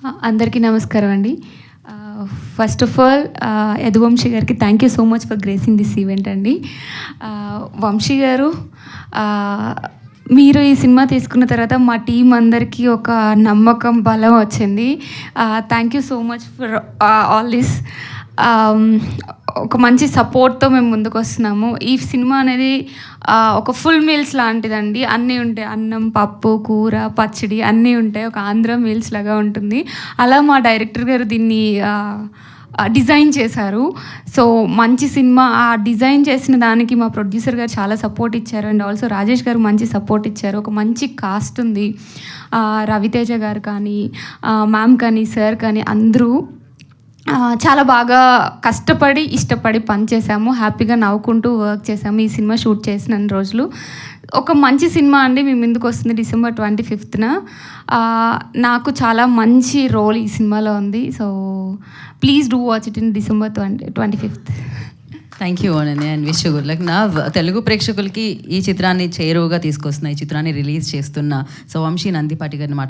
అందరికీ నమస్కారం అండి. ఫస్ట్ ఆఫ్ ఆల్ యదువంశీ గారికి thank you so much for gracing this event అండి. వంశీ గారు, మీరు ఈ సినిమా తీసుకున్న తర్వాత మా టీం అందరికీ ఒక నమ్మకం, బలం వచ్చింది. Thank you so much for all this. ఒక మంచి సపోర్ట్తో మేము ముందుకు వస్తున్నాము. ఈ సినిమా అనేది ఒక ఫుల్ మీల్స్ లాంటిదండి. అన్నీ ఉంటాయి, అన్నం, పప్పు, కూర, పచ్చడి అన్నీ ఉంటాయి. ఒక ఆంధ్ర మీల్స్ లాగా ఉంటుంది. అలా మా డైరెక్టర్ గారు దీన్ని డిజైన్ చేశారు. సో మంచి సినిమా. ఆ డిజైన్ చేసిన దానికి మా ప్రొడ్యూసర్ గారు చాలా సపోర్ట్ ఇచ్చారు. అండ్ ఆల్సో రాజేష్ గారు మంచి సపోర్ట్ ఇచ్చారు. ఒక మంచి కాస్ట్ ఉంది. రవితేజ గారు కానీ, మ్యామ్ కానీ, సార్ కానీ అందరూ చాలా బాగా కష్టపడి, ఇష్టపడి పనిచేసాము. హ్యాపీగా నవ్వుకుంటూ వర్క్ చేసాము ఈ సినిమా షూట్ చేసిన రోజులు. ఒక మంచి సినిమా అండి మీ ముందుకు వస్తుంది December 25th. నాకు చాలా మంచి రోల్ ఈ సినిమాలో ఉంది. So please do watch it in December 25th. Thank you Ananya and wish you good luck. నా తెలుగు ప్రేక్షకులకి ఈ చిత్రాన్ని చేరువగా తీసుకొస్తున్న, ఈ చిత్రాన్ని రిలీజ్ చేస్తున్న వంశీ నందిపాటి గారిని